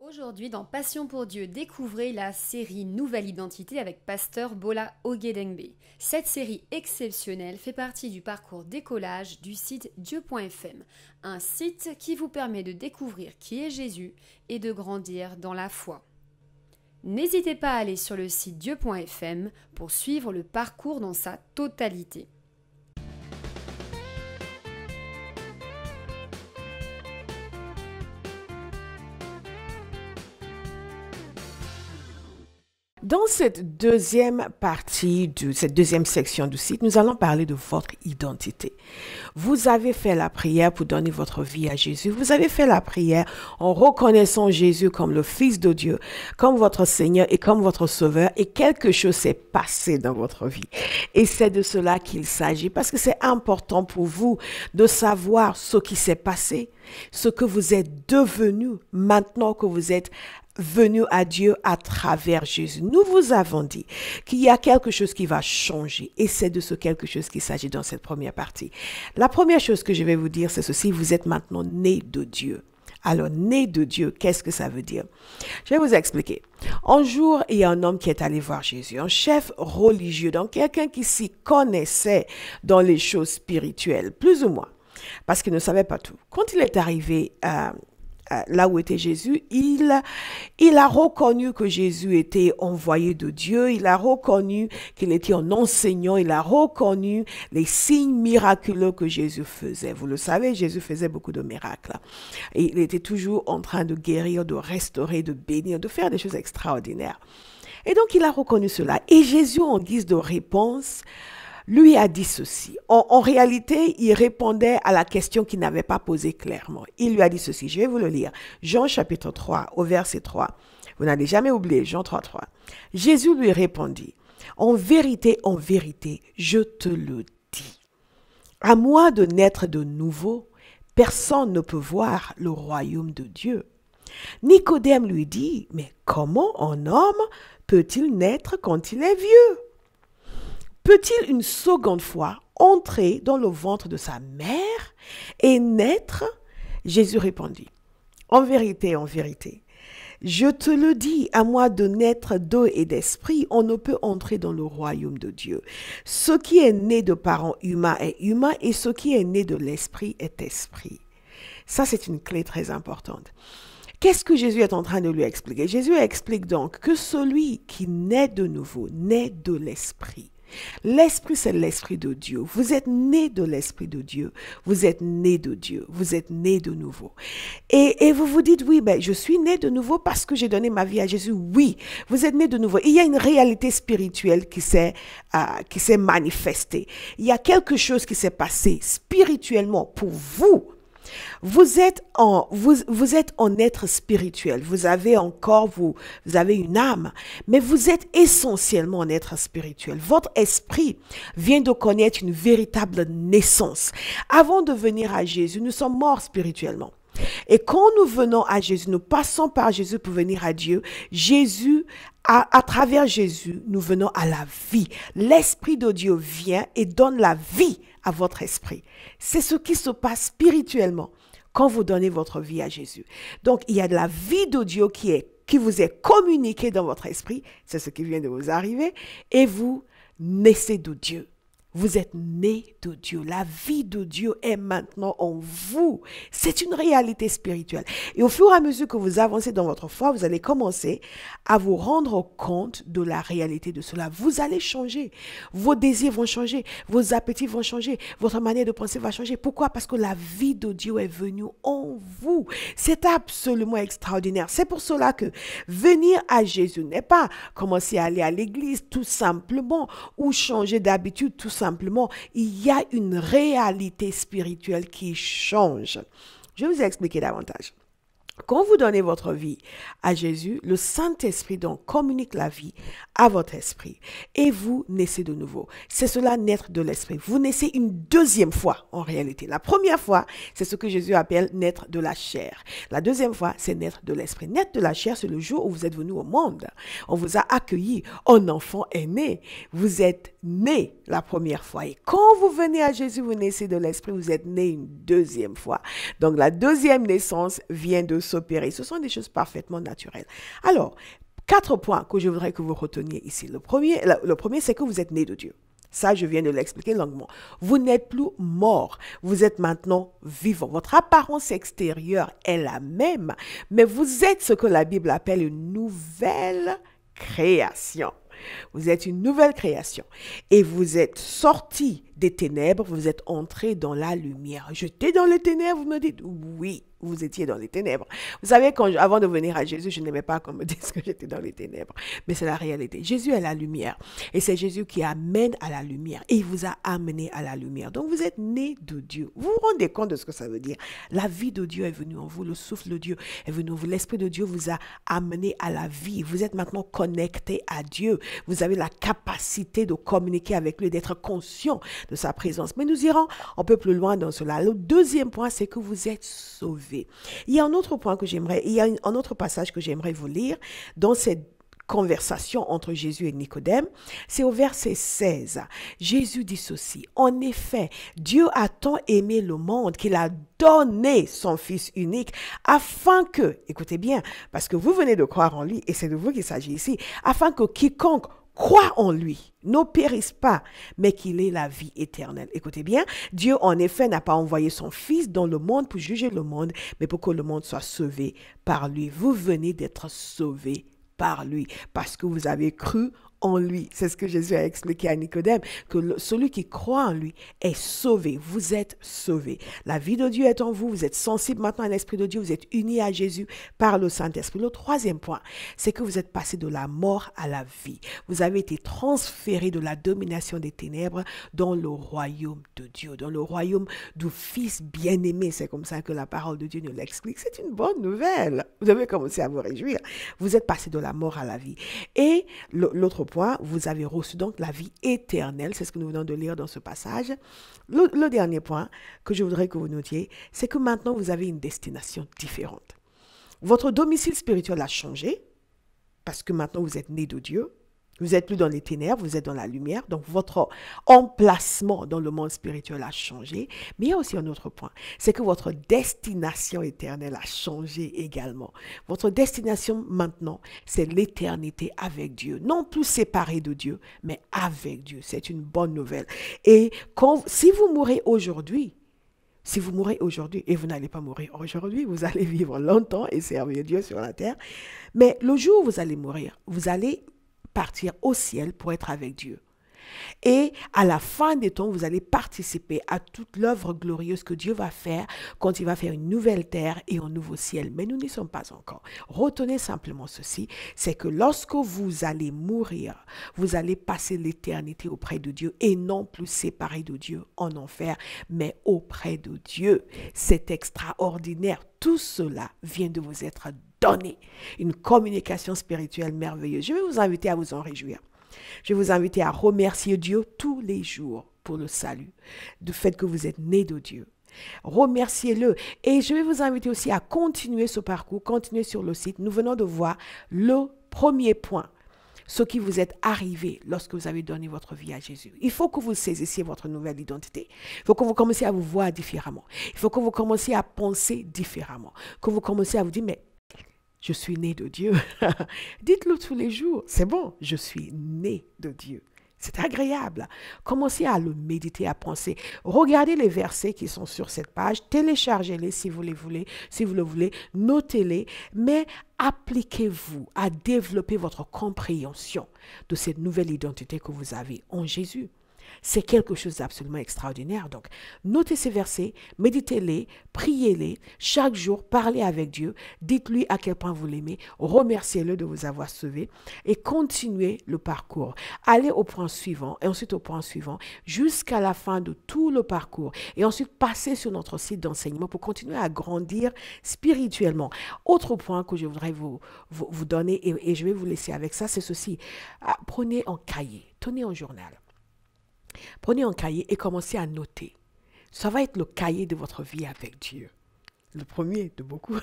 Aujourd'hui, dans Passion pour Dieu, découvrez la série Nouvelle Identité avec Pasteur Bola Ogedengbe. Cette série exceptionnelle fait partie du parcours d'écolage du site Dieu.fm, un site qui vous permet de découvrir qui est Jésus et de grandir dans la foi. N'hésitez pas à aller sur le site Dieu.fm pour suivre le parcours dans sa totalité. Dans cette deuxième partie, cette deuxième section du site, nous allons parler de votre identité. Vous avez fait la prière pour donner votre vie à Jésus. Vous avez fait la prière en reconnaissant Jésus comme le Fils de Dieu, comme votre Seigneur et comme votre Sauveur. Et quelque chose s'est passé dans votre vie. Et c'est de cela qu'il s'agit parce que c'est important pour vous de savoir ce qui s'est passé, ce que vous êtes devenu maintenant que vous êtes venu à Dieu à travers Jésus. Nous vous avons dit qu'il y a quelque chose qui va changer et c'est de ce quelque chose qu'il s'agit dans cette première partie. La première chose que je vais vous dire, c'est ceci, vous êtes maintenant né de Dieu. Alors, né de Dieu, qu'est-ce que ça veut dire? Je vais vous expliquer. Un jour, il y a un homme qui est allé voir Jésus, un chef religieux, donc quelqu'un qui s'y connaissait dans les choses spirituelles, plus ou moins, parce qu'il ne savait pas tout. Quand il est arrivé là où était Jésus, il a reconnu que Jésus était envoyé de Dieu, il a reconnu qu'il était un enseignant, il a reconnu les signes miraculeux que Jésus faisait. Vous le savez, Jésus faisait beaucoup de miracles. Et il était toujours en train de guérir, de restaurer, de bénir, de faire des choses extraordinaires. Et donc, il a reconnu cela. Et Jésus, en guise de réponse, lui a dit ceci. En réalité, il répondait à la question qu'il n'avait pas posée clairement. Il lui a dit ceci. Je vais vous le lire. Jean chapitre 3, au verset 3. Vous n'allez jamais oublier, Jean 3, 3. Jésus lui répondit, en vérité, je te le dis. À moins de naître de nouveau, personne ne peut voir le royaume de Dieu. Nicodème lui dit, mais comment un homme peut-il naître quand il est vieux? Peut-il une seconde fois entrer dans le ventre de sa mère et naître? Jésus répondit, en vérité, je te le dis, à moins de naître d'eau et d'esprit, on ne peut entrer dans le royaume de Dieu. Ce qui est né de parents humains est humain et ce qui est né de l'esprit est esprit. Ça, c'est une clé très importante. Qu'est-ce que Jésus est en train de lui expliquer? Jésus explique donc que celui qui naît de nouveau, naît de l'esprit. L'esprit, c'est l'esprit de Dieu. Vous êtes né de l'esprit de Dieu. Vous êtes né de Dieu. Vous êtes né de nouveau. Et vous vous dites, oui, je suis né de nouveau parce que j'ai donné ma vie à Jésus. Oui, vous êtes né de nouveau. Il y a une réalité spirituelle qui s'est manifestée. Il y a quelque chose qui s'est passé spirituellement pour vous. Vous êtes en être spirituel. Vous avez un corps, vous avez une âme, mais vous êtes essentiellement un être spirituel. Votre esprit vient de connaître une véritable naissance. Avant de venir à Jésus, nous sommes morts spirituellement. Et quand nous venons à Jésus, nous passons par Jésus pour venir à Dieu. À travers Jésus, nous venons à la vie. L'Esprit de Dieu vient et donne la vie à votre esprit. C'est ce qui se passe spirituellement quand vous donnez votre vie à Jésus. Donc, il y a de la vie de Dieu qui vous est communiquée dans votre esprit. C'est ce qui vient de vous arriver. Et vous naissez de Dieu. Vous êtes né de Dieu. La vie de Dieu est maintenant en vous. C'est une réalité spirituelle. Et au fur et à mesure que vous avancez dans votre foi, vous allez commencer à vous rendre compte de la réalité de cela. Vous allez changer. Vos désirs vont changer. Vos appétits vont changer. Votre manière de penser va changer. Pourquoi? Parce que la vie de Dieu est venue en vous. C'est absolument extraordinaire. C'est pour cela que venir à Jésus n'est pas commencer à aller à l'église tout simplement ou changer d'habitude tout simplement. Il y a une réalité spirituelle qui change. Je vais vous expliquer davantage. Quand vous donnez votre vie à Jésus, le Saint-Esprit donc communique la vie à votre esprit et vous naissez de nouveau. C'est cela, naître de l'esprit. Vous naissez une deuxième fois en réalité. La première fois, c'est ce que Jésus appelle naître de la chair. La deuxième fois, c'est naître de l'esprit. Naître de la chair, c'est le jour où vous êtes venu au monde. On vous a accueilli, un enfant est né. Vous êtes né la première fois. Et quand vous venez à Jésus, vous naissez de l'esprit, vous êtes né une deuxième fois. Donc la deuxième naissance vient de s'opérer. Ce sont des choses parfaitement naturelles. Alors, 4 points que je voudrais que vous reteniez ici. Le premier, c'est que vous êtes né de Dieu. Ça, je viens de l'expliquer longuement. Vous n'êtes plus mort. Vous êtes maintenant vivant. Votre apparence extérieure est la même, mais vous êtes ce que la Bible appelle une nouvelle création. Vous êtes une nouvelle création. Et vous êtes sorti des ténèbres, vous êtes entré dans la lumière. J'étais dans les ténèbres, vous me dites, oui, vous étiez dans les ténèbres. Vous savez, avant de venir à Jésus, je n'aimais pas qu'on me dise que j'étais dans les ténèbres. Mais c'est la réalité. Jésus est la lumière. Et c'est Jésus qui amène à la lumière. Et il vous a amené à la lumière. Donc, vous êtes né de Dieu. Vous vous rendez compte de ce que ça veut dire? La vie de Dieu est venue en vous. Le souffle de Dieu est venu en vous. L'Esprit de Dieu vous a amené à la vie. Vous êtes maintenant connecté à Dieu. Vous avez la capacité de communiquer avec lui, d'être conscient de sa présence. Mais nous irons un peu plus loin dans cela. Le deuxième point, c'est que vous êtes sauvés. Il y a un autre passage que j'aimerais vous lire dans cette conversation entre Jésus et Nicodème. C'est au verset 16. Jésus dit ceci: en effet, Dieu a tant aimé le monde qu'il a donné son Fils unique afin que, écoutez bien, parce que vous venez de croire en lui et c'est de vous qu'il s'agit ici, afin que quiconque croit en lui ne périsse pas, mais qu'il ait la vie éternelle. Écoutez bien, Dieu en effet n'a pas envoyé son Fils dans le monde pour juger le monde, mais pour que le monde soit sauvé par lui. Vous venez d'être sauvés par lui, parce que vous avez cru en lui. C'est ce que Jésus a expliqué à Nicodème, que celui qui croit en lui est sauvé. Vous êtes sauvé. La vie de Dieu est en vous. Vous êtes sensible maintenant à l'Esprit de Dieu. Vous êtes unis à Jésus par le Saint-Esprit. Le troisième point, c'est que vous êtes passé de la mort à la vie. Vous avez été transféré de la domination des ténèbres dans le royaume de Dieu, dans le royaume du Fils bien-aimé. C'est comme ça que la parole de Dieu nous l'explique. C'est une bonne nouvelle. Vous devez commencer à vous réjouir. Vous êtes passé de la mort à la vie. Et l'autre point, vous avez reçu donc la vie éternelle. C'est ce que nous venons de lire dans ce passage. Le dernier point que je voudrais que vous notiez, c'est que maintenant vous avez une destination différente. Votre domicile spirituel a changé parce que maintenant vous êtes né de Dieu. Vous n'êtes plus dans les ténèbres, vous êtes dans la lumière. Donc, votre emplacement dans le monde spirituel a changé. Mais il y a aussi un autre point. C'est que votre destination éternelle a changé également. Votre destination maintenant, c'est l'éternité avec Dieu. Non plus séparé de Dieu, mais avec Dieu. C'est une bonne nouvelle. Et si vous mourrez aujourd'hui, et vous n'allez pas mourir aujourd'hui, vous allez vivre longtemps et servir Dieu sur la terre. Mais le jour où vous allez mourir, vous allez partir au ciel pour être avec Dieu. Et à la fin des temps, vous allez participer à toute l'œuvre glorieuse que Dieu va faire quand il va faire une nouvelle terre et un nouveau ciel. Mais nous n'y sommes pas encore. Retenez simplement ceci, c'est que lorsque vous allez mourir, vous allez passer l'éternité auprès de Dieu et non plus séparé de Dieu en enfer, mais auprès de Dieu. C'est extraordinaire. Tout cela vient de vous être donné. Une communication spirituelle merveilleuse. Je vais vous inviter à vous en réjouir. Je vais vous inviter à remercier Dieu tous les jours pour le salut, du fait que vous êtes né de Dieu. Remerciez-le. Et je vais vous inviter aussi à continuer ce parcours, continuer sur le site. Nous venons de voir le premier point, ce qui vous est arrivé lorsque vous avez donné votre vie à Jésus. Il faut que vous saisissiez votre nouvelle identité. Il faut que vous commenciez à vous voir différemment. Il faut que vous commenciez à penser différemment. Que vous commenciez à vous dire, mais je suis né de Dieu. Dites-le tous les jours. C'est bon, je suis né de Dieu. C'est agréable. Commencez à le méditer, à penser. Regardez les versets qui sont sur cette page. Téléchargez-les si vous les voulez, si vous le voulez. Notez-les. Mais appliquez-vous à développer votre compréhension de cette nouvelle identité que vous avez en Jésus. C'est quelque chose d'absolument extraordinaire. Donc, notez ces versets, méditez-les, priez-les. Chaque jour, parlez avec Dieu. Dites-lui à quel point vous l'aimez. Remerciez-le de vous avoir sauvé et continuez le parcours. Allez au point suivant et ensuite au point suivant jusqu'à la fin de tout le parcours. Et ensuite, passez sur notre site d'enseignement pour continuer à grandir spirituellement. Autre point que je voudrais vous donner et je vais vous laisser avec ça, c'est ceci. Prenez un cahier, tenez un journal. Prenez un cahier et commencez à noter. Ça va être le cahier de votre vie avec Dieu. le premier de beaucoup.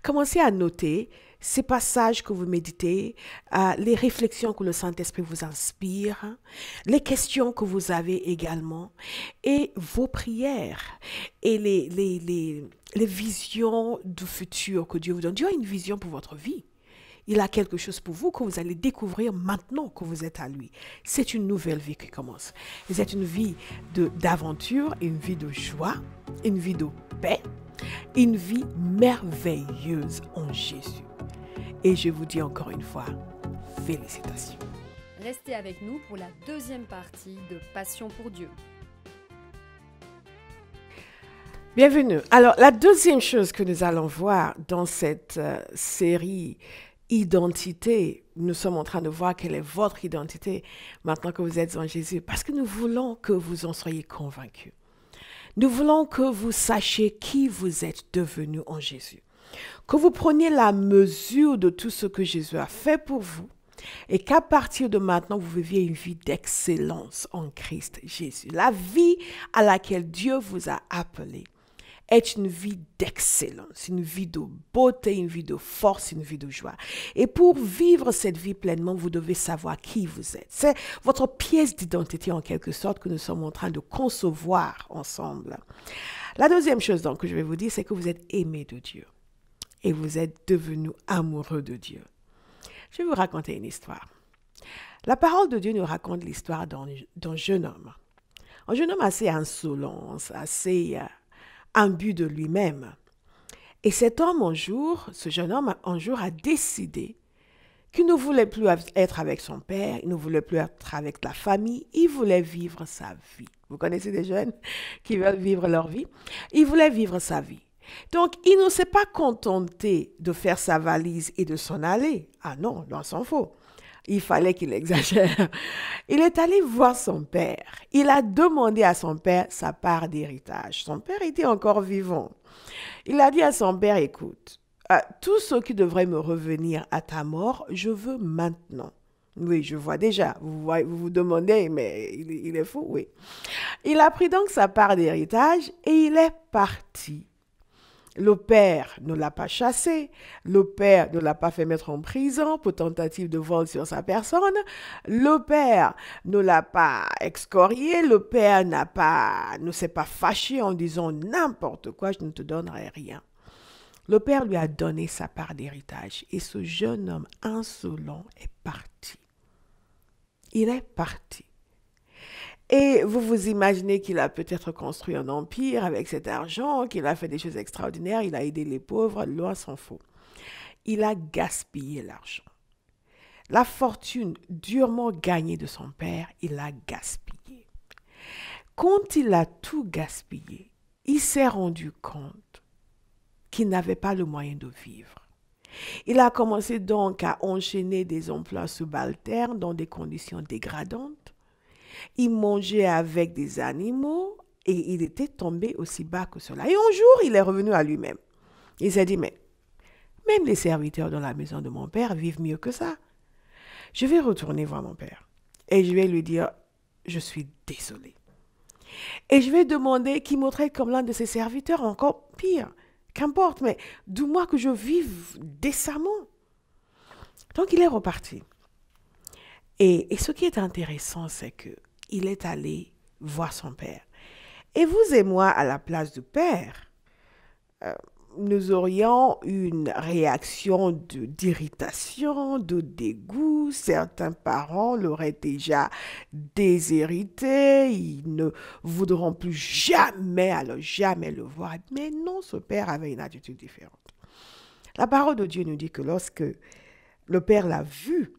Commencez à noter ces passages que vous méditez, les réflexions que le Saint-Esprit vous inspire, les questions que vous avez également, et vos prières, et les visions du futur que Dieu vous donne. Dieu a une vision pour votre vie. Il a quelque chose pour vous que vous allez découvrir maintenant que vous êtes à lui. C'est une nouvelle vie qui commence. Et c'est une vie d'aventure, une vie de joie, une vie de paix, une vie merveilleuse en Jésus. Et je vous dis encore une fois, félicitations. Restez avec nous pour la deuxième partie de Passion pour Dieu. Bienvenue. Alors, la deuxième chose que nous allons voir dans cette série Identité, nous sommes en train de voir quelle est votre identité maintenant que vous êtes en Jésus, parce que nous voulons que vous en soyez convaincus. Nous voulons que vous sachiez qui vous êtes devenu en Jésus. Que vous preniez la mesure de tout ce que Jésus a fait pour vous et qu'à partir de maintenant, vous viviez une vie d'excellence en Christ Jésus. La vie à laquelle Dieu vous a appelé est une vie d'excellence, une vie de beauté, une vie de force, une vie de joie. Et pour vivre cette vie pleinement, vous devez savoir qui vous êtes. C'est votre pièce d'identité en quelque sorte que nous sommes en train de concevoir ensemble. La deuxième chose donc que je vais vous dire, c'est que vous êtes aimé de Dieu et vous êtes devenu amoureux de Dieu. Je vais vous raconter une histoire. La parole de Dieu nous raconte l'histoire d'un jeune homme. Un jeune homme assez insolent, assez imbu de lui-même. Et cet homme, ce jeune homme, un jour a décidé qu'il ne voulait plus être avec son père, il ne voulait plus être avec la famille, il voulait vivre sa vie. Vous connaissez des jeunes qui veulent vivre leur vie? Il voulait vivre sa vie. Donc, il ne s'est pas contenté de faire sa valise et de s'en aller. Ah non, loin s'en faut. Il fallait qu'il exagère. Il est allé voir son père. Il a demandé à son père sa part d'héritage. Son père était encore vivant. Il a dit à son père, écoute, tout ce qui devrait me revenir à ta mort, je veux maintenant. Oui, je vois déjà. Vous vous demandez, mais il est fou, oui. Il a pris donc sa part d'héritage et il est parti. Le père ne l'a pas chassé, le père ne l'a pas fait mettre en prison pour tentative de vol sur sa personne, le père ne l'a pas excorié, le père ne s'est pas fâché en disant n'importe quoi, je ne te donnerai rien. Le père lui a donné sa part d'héritage et ce jeune homme insolent est parti. Il est parti. Et vous vous imaginez qu'il a peut-être construit un empire avec cet argent, qu'il a fait des choses extraordinaires, il a aidé les pauvres, loin s'en faut. Il a gaspillé l'argent. La fortune durement gagnée de son père, il l'a gaspillée. Quand il a tout gaspillé, il s'est rendu compte qu'il n'avait pas le moyen de vivre. Il a commencé donc à enchaîner des emplois subalternes dans des conditions dégradantes. Il mangeait avec des animaux et il était tombé aussi bas que cela. Et un jour, il est revenu à lui-même. Il s'est dit, mais même les serviteurs dans la maison de mon père vivent mieux que ça. Je vais retourner voir mon père et je vais lui dire, je suis désolé. Et je vais demander qu'il me traite comme l'un de ses serviteurs, encore pire. Qu'importe, mais dis-moi que je vive décemment. Donc, il est reparti. Et ce qui est intéressant, c'est qu'il est allé voir son père. Et vous et moi, à la place du père, nous aurions une réaction d'irritation, de dégoût. Certains parents l'auraient déjà déshérité. Ils ne voudront plus jamais le voir. Mais non, ce père avait une attitude différente. La parole de Dieu nous dit que lorsque le père l'a vu,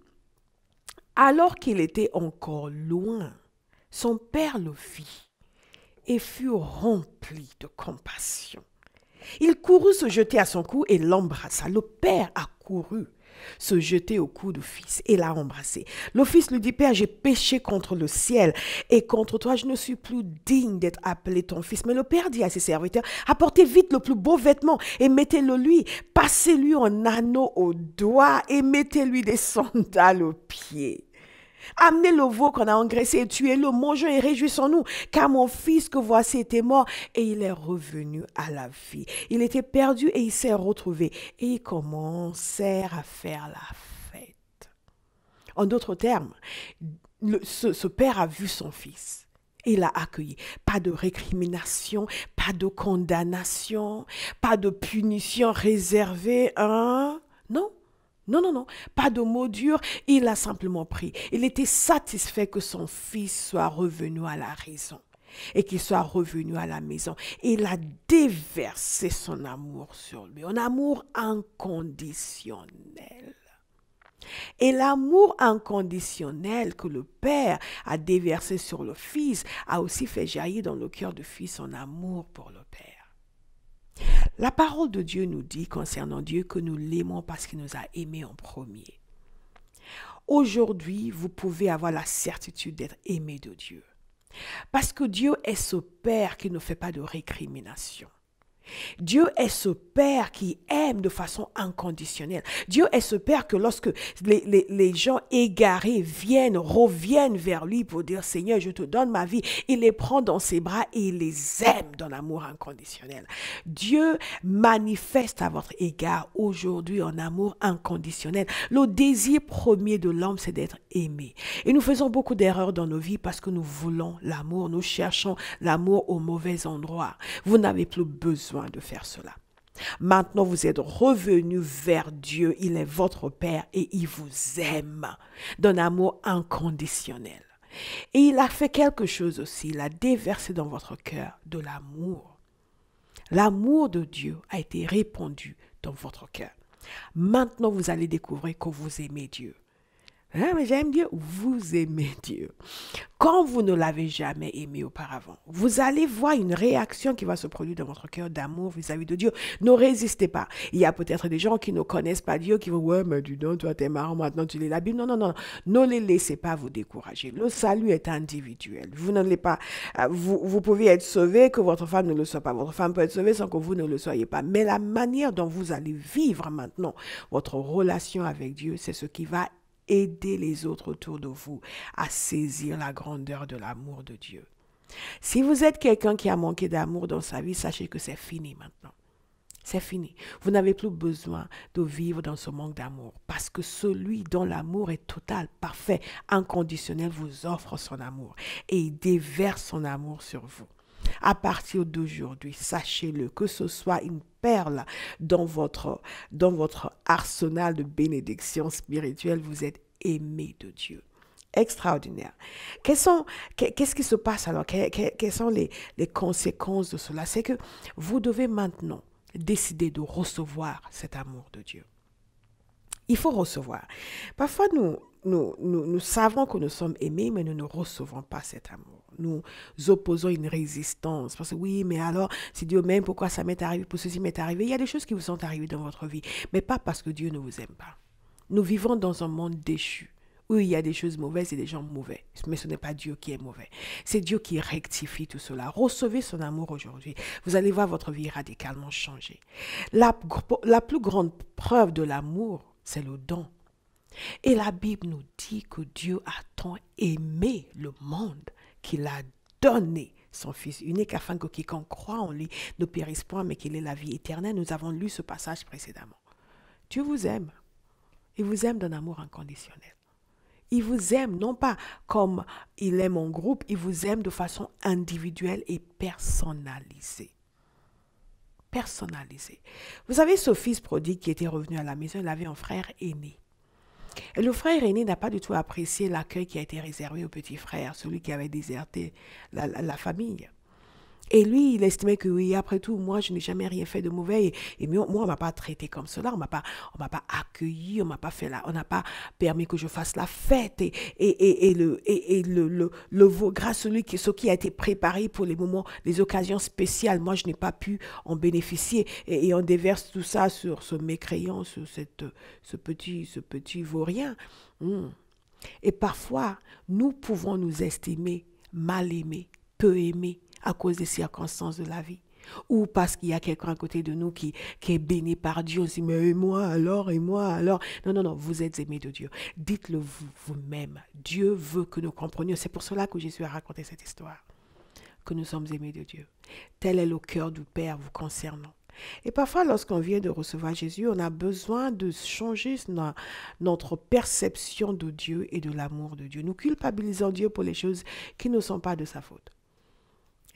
alors qu'il était encore loin, son père le vit et fut rempli de compassion. Il courut se jeter à son cou et l'embrassa. Le père a couru se jeter au cou du fils et l'a embrassé. Le fils lui dit, Père, j'ai péché contre le ciel et contre toi, je ne suis plus digne d'être appelé ton fils. Mais le père dit à ses serviteurs, apportez vite le plus beau vêtement et mettez-le lui, passez-lui un anneau au doigt et mettez-lui des sandales aux pieds. Amenez le veau qu'on a engraissé et tuez-le, mangeons et réjouissons-nous, car mon fils que voici était mort et il est revenu à la vie. Il était perdu et il s'est retrouvé et ils commencèrent à faire la fête. En d'autres termes, ce père a vu son fils. Il l'a accueilli. Pas de récrimination, pas de condamnation, pas de punition réservée. Hein? Non. Non, non, non, pas de mots durs, il a simplement pris. Il était satisfait que son fils soit revenu à la raison et qu'il soit revenu à la maison. Il a déversé son amour sur lui, un amour inconditionnel. Et l'amour inconditionnel que le Père a déversé sur le Fils a aussi fait jaillir dans le cœur du Fils son amour pour le Père. La parole de Dieu nous dit concernant Dieu que nous l'aimons parce qu'il nous a aimés en premier. Aujourd'hui, vous pouvez avoir la certitude d'être aimé de Dieu. Parce que Dieu est ce Père qui ne fait pas de récrimination. Dieu est ce Père qui aime de façon inconditionnelle. Dieu est ce Père que lorsque les gens égarés reviennent vers lui pour dire « Seigneur, je te donne ma vie », il les prend dans ses bras et il les aime dans l'amour inconditionnel. Dieu manifeste à votre égard aujourd'hui un amour inconditionnel. Le désir premier de l'homme, c'est d'être aimé. Et nous faisons beaucoup d'erreurs dans nos vies parce que nous voulons l'amour, nous cherchons l'amour au mauvais endroit. Vous n'avez plus besoin de faire cela. Maintenant, vous êtes revenu vers Dieu. Il est votre Père et il vous aime d'un amour inconditionnel. Et il a fait quelque chose aussi. Il a déversé dans votre cœur de l'amour. L'amour de Dieu a été répandu dans votre cœur. Maintenant, vous allez découvrir que vous aimez Dieu. Mais j'aime Dieu, vous aimez Dieu. Quand vous ne l'avez jamais aimé auparavant, vous allez voir une réaction qui va se produire dans votre cœur d'amour vis-à-vis de Dieu. Ne résistez pas. Il y a peut-être des gens qui ne connaissent pas Dieu, qui vont « Ouais, mais dis donc, toi, t'es marrant, maintenant tu lis la Bible. » Non, non, non. Ne les laissez pas vous décourager. Le salut est individuel. Vous n'allez pas, vous pouvez être sauvé, que votre femme ne le soit pas. Votre femme peut être sauvée sans que vous ne le soyez pas. Mais la manière dont vous allez vivre maintenant votre relation avec Dieu, c'est ce qui va aider les autres autour de vous à saisir la grandeur de l'amour de Dieu. Si vous êtes quelqu'un qui a manqué d'amour dans sa vie, sachez que c'est fini maintenant. C'est fini. Vous n'avez plus besoin de vivre dans ce manque d'amour parce que celui dont l'amour est total, parfait, inconditionnel vous offre son amour et il déverse son amour sur vous. À partir d'aujourd'hui, sachez-le, que ce soit une perle dans votre arsenal de bénédictions spirituelles, vous êtes aimé de Dieu. Extraordinaire. Qu'est-ce qui se passe alors? Quelles sont les conséquences de cela? C'est que vous devez maintenant décider de recevoir cet amour de Dieu. Il faut recevoir. Parfois, nous savons que nous sommes aimés, mais nous ne recevons pas cet amour. Nous opposons une résistance. Parce que oui, mais alors, si Dieu m'aime, pourquoi ça m'est arrivé, pour ceci m'est arrivé? Il y a des choses qui vous sont arrivées dans votre vie, mais pas parce que Dieu ne vous aime pas. Nous vivons dans un monde déchu, où il y a des choses mauvaises et des gens mauvais. Mais ce n'est pas Dieu qui est mauvais. C'est Dieu qui rectifie tout cela. Recevez son amour aujourd'hui. Vous allez voir votre vie radicalement changer. La plus grande preuve de l'amour, c'est le don. Et la Bible nous dit que Dieu a tant aimé le monde qu'il a donné son Fils unique afin que quiconque croit en lui ne périsse point mais qu'il ait la vie éternelle. Nous avons lu ce passage précédemment. Dieu vous aime. Il vous aime d'un amour inconditionnel. Il vous aime non pas comme il aime en groupe, il vous aime de façon individuelle et personnalisée. Personnalisée. Vous savez, ce fils prodigue qui était revenu à la maison, il avait un frère aîné. Et le frère aîné n'a pas du tout apprécié l'accueil qui a été réservé au petit frère, celui qui avait déserté la famille. Et lui, il estimait que oui, après tout, moi, je n'ai jamais rien fait de mauvais. Et moi, on ne m'a pas traité comme cela. On m'a pas accueilli, on n'a pas permis que je fasse la fête. Le veau, grâce à lui, ce qui a été préparé pour les moments, les occasions spéciales, moi, je n'ai pas pu en bénéficier. Et on déverse tout ça sur ce mécréant, sur ce petit vaurien. Et parfois, nous pouvons nous estimer mal aimés, peu aimés, à cause des circonstances de la vie. Ou parce qu'il y a quelqu'un à côté de nous qui est béni par Dieu. On se dit, mais et moi alors, et moi alors. Non, non, non, vous êtes aimés de Dieu. Dites-le vous-même. Dieu veut que nous comprenions. C'est pour cela que Jésus a raconté cette histoire. Que nous sommes aimés de Dieu. Tel est le cœur du Père vous concernant. Et parfois, lorsqu'on vient de recevoir Jésus, on a besoin de changer notre perception de Dieu et de l'amour de Dieu. Nous culpabilisons Dieu pour les choses qui ne sont pas de sa faute.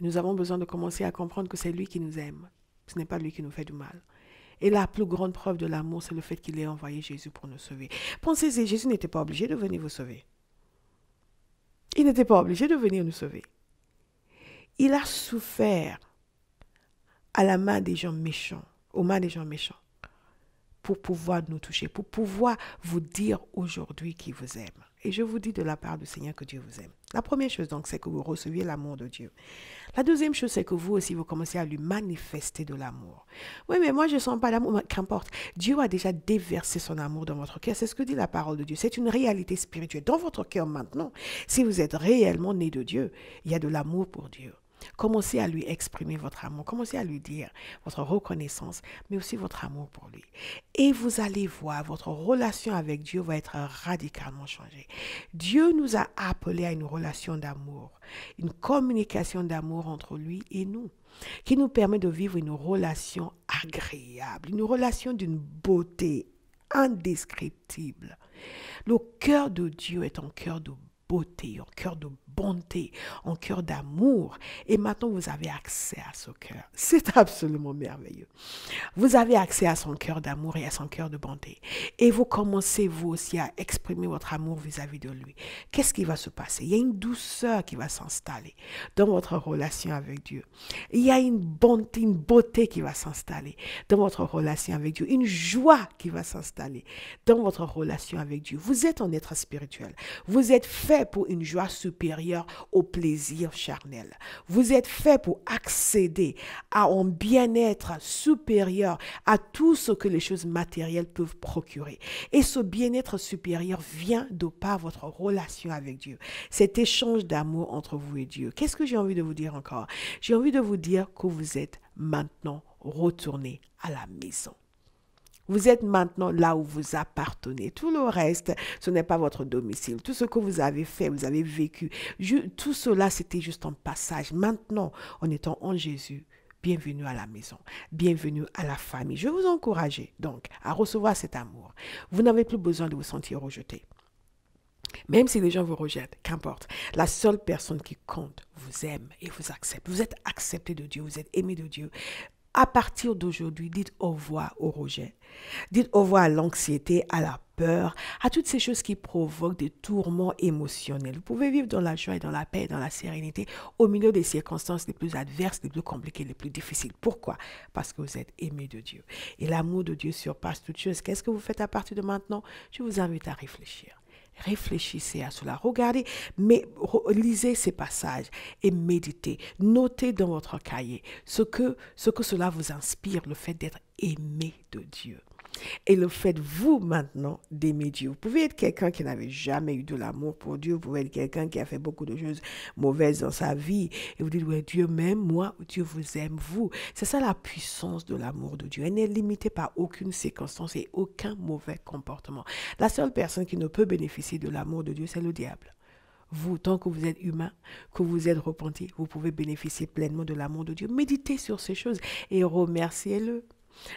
Nous avons besoin de commencer à comprendre que c'est lui qui nous aime. Ce n'est pas lui qui nous fait du mal. Et la plus grande preuve de l'amour, c'est le fait qu'il ait envoyé Jésus pour nous sauver. Pensez-y, Jésus n'était pas obligé de venir vous sauver. Il n'était pas obligé de venir nous sauver. Il a souffert à la main des gens méchants, aux mains des gens méchants, pour pouvoir nous toucher, pour pouvoir vous dire aujourd'hui qu'il vous aime. Et je vous dis de la part du Seigneur que Dieu vous aime. La première chose donc, c'est que vous receviez l'amour de Dieu. La deuxième chose, c'est que vous aussi, vous commencez à lui manifester de l'amour. Oui, mais moi, je ne sens pas l'amour. Qu'importe. Dieu a déjà déversé son amour dans votre cœur. C'est ce que dit la parole de Dieu. C'est une réalité spirituelle. Dans votre cœur maintenant, si vous êtes réellement né de Dieu, il y a de l'amour pour Dieu. Commencez à lui exprimer votre amour, commencez à lui dire votre reconnaissance, mais aussi votre amour pour lui. Et vous allez voir, votre relation avec Dieu va être radicalement changée. Dieu nous a appelés à une relation d'amour, une communication d'amour entre lui et nous, qui nous permet de vivre une relation agréable, une relation d'une beauté indescriptible. Le cœur de Dieu est un cœur de beauté, un cœur de bonté, un cœur d'amour. Et maintenant, vous avez accès à ce cœur. C'est absolument merveilleux. Vous avez accès à son cœur d'amour et à son cœur de bonté. Et vous commencez, vous aussi, à exprimer votre amour vis-à-vis de lui. Qu'est-ce qui va se passer? Il y a une douceur qui va s'installer dans votre relation avec Dieu. Il y a une bonté, une beauté qui va s'installer dans votre relation avec Dieu. Une joie qui va s'installer dans votre relation avec Dieu. Vous êtes un être spirituel. Vous êtes fait pour une joie supérieure au plaisir charnel. Vous êtes fait pour accéder à un bien-être supérieur à tout ce que les choses matérielles peuvent procurer. Et ce bien-être supérieur vient de par votre relation avec Dieu. Cet échange d'amour entre vous et Dieu. Qu'est-ce que j'ai envie de vous dire encore? J'ai envie de vous dire que vous êtes maintenant retourné à la maison. Vous êtes maintenant là où vous appartenez. Tout le reste, ce n'est pas votre domicile. Tout ce que vous avez fait, vous avez vécu, tout cela, c'était juste un passage. Maintenant, en étant en Jésus, bienvenue à la maison, bienvenue à la famille. Je vous encourage donc à recevoir cet amour. Vous n'avez plus besoin de vous sentir rejeté. Même si les gens vous rejettent, qu'importe. La seule personne qui compte vous aime et vous accepte. Vous êtes accepté de Dieu, vous êtes aimé de Dieu. À partir d'aujourd'hui, dites au revoir au rejet. Dites au revoir à l'anxiété, à la peur, à toutes ces choses qui provoquent des tourments émotionnels. Vous pouvez vivre dans la joie et dans la paix et dans la sérénité au milieu des circonstances les plus adverses, les plus compliquées, les plus difficiles. Pourquoi? Parce que vous êtes aimé de Dieu. Et l'amour de Dieu surpasse toutes choses. Qu'est-ce que vous faites à partir de maintenant? Je vous invite à réfléchir. Réfléchissez à cela, regardez, mais lisez ces passages et méditez. Notez dans votre cahier ce que cela vous inspire, le fait d'être aimé de Dieu. Et le fait, vous, maintenant, d'aimer Dieu. Vous pouvez être quelqu'un qui n'avait jamais eu de l'amour pour Dieu. Vous pouvez être quelqu'un qui a fait beaucoup de choses mauvaises dans sa vie. Et vous dites, ouais, Dieu m'aime, moi, Dieu vous aime, vous. C'est ça la puissance de l'amour de Dieu. Elle n'est limitée par aucune circonstance et aucun mauvais comportement. La seule personne qui ne peut bénéficier de l'amour de Dieu, c'est le diable. Vous, tant que vous êtes humain, que vous êtes repenti, vous pouvez bénéficier pleinement de l'amour de Dieu. Méditez sur ces choses et remerciez-le.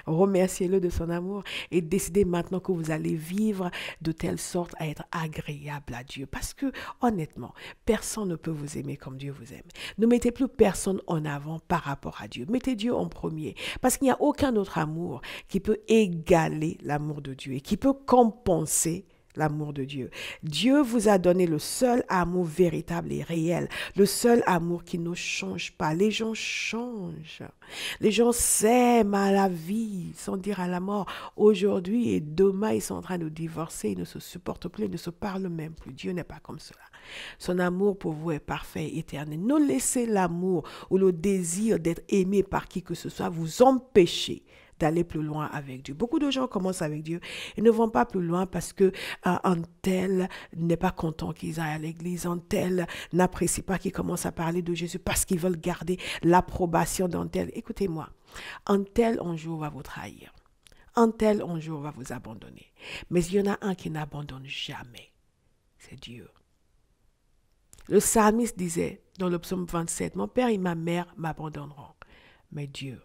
Remerciez-le de son amour et décidez maintenant que vous allez vivre de telle sorte à être agréable à Dieu. Parce que, honnêtement, personne ne peut vous aimer comme Dieu vous aime. Ne mettez plus personne en avant par rapport à Dieu. Mettez Dieu en premier. Parce qu'il n'y a aucun autre amour qui peut égaler l'amour de Dieu et qui peut compenser l'amour de Dieu. Dieu vous a donné le seul amour véritable et réel, le seul amour qui ne change pas. Les gens changent. Les gens s'aiment à la vie, sans dire à la mort. Aujourd'hui et demain, ils sont en train de divorcer, ils ne se supportent plus, ils ne se parlent même plus. Dieu n'est pas comme cela. Son amour pour vous est parfait et éternel. Ne laissez l'amour ou le désir d'être aimé par qui que ce soit vous empêcher d'aller plus loin avec Dieu. Beaucoup de gens commencent avec Dieu et ne vont pas plus loin parce que un tel n'est pas content qu'ils aillent à l'église, un tel n'apprécie pas qu'ils commencent à parler de Jésus parce qu'ils veulent garder l'approbation d'un tel. Écoutez-moi, un tel un jour va vous trahir. Un tel un jour va vous abandonner. Mais il y en a un qui n'abandonne jamais. C'est Dieu. Le psalmiste disait dans le psaume 27, « Mon père et ma mère m'abandonneront. » Mais Dieu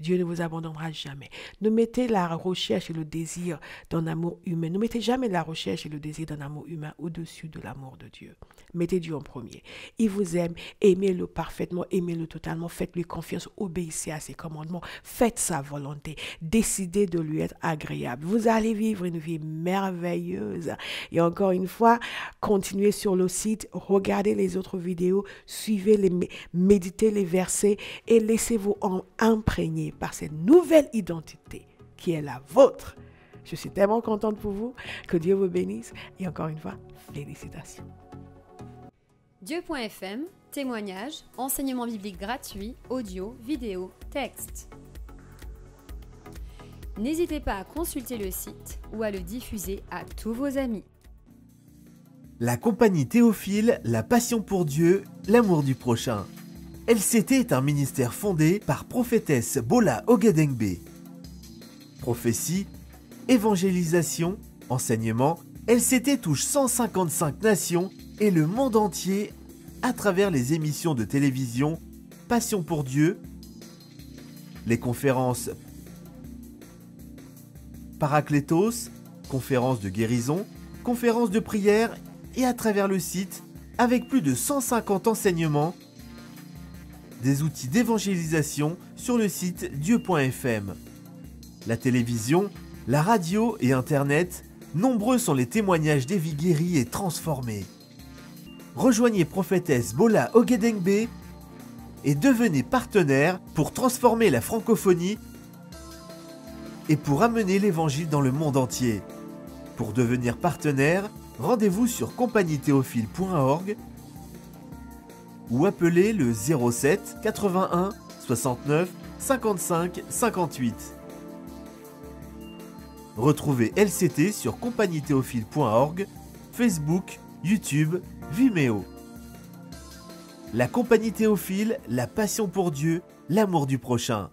ne vous abandonnera jamais. Ne mettez la recherche et le désir d'un amour humain. Ne mettez jamais la recherche et le désir d'un amour humain au-dessus de l'amour de Dieu. Mettez Dieu en premier. Il vous aime. Aimez-le parfaitement. Aimez-le totalement. Faites-lui confiance. Obéissez à ses commandements. Faites sa volonté. Décidez de lui être agréable. Vous allez vivre une vie merveilleuse. Et encore une fois, continuez sur le site. Regardez les autres vidéos. Méditez les versets et laissez-vous imprégner par cette nouvelle identité qui est la vôtre. Je suis tellement contente pour vous. Que Dieu vous bénisse. Et encore une fois, félicitations. Dieu.fm, témoignages, enseignements bibliques gratuits, audio, vidéo, texte. N'hésitez pas à consulter le site ou à le diffuser à tous vos amis. La compagnie Théophile, la passion pour Dieu, l'amour du prochain. LCT est un ministère fondé par prophétesse Bola Ogedengbe. Prophétie, évangélisation, enseignement, LCT touche 155 nations et le monde entier à travers les émissions de télévision Passion pour Dieu, les conférences Paraclétos, conférences de guérison, conférences de prière et à travers le site avec plus de 150 enseignements, des outils d'évangélisation sur le site Dieu.fm. La télévision, la radio et Internet, nombreux sont les témoignages des vies guéries et transformées. Rejoignez prophétesse Bola Ogedengbe et devenez partenaire pour transformer la francophonie et pour amener l'évangile dans le monde entier. Pour devenir partenaire, rendez-vous sur compagniethéophile.org ou appelez le 07 81 69 55 58. Retrouvez LCT sur compagniethéophile.org, Facebook, YouTube, Vimeo. La compagnie Théophile, la passion pour Dieu, l'amour du prochain.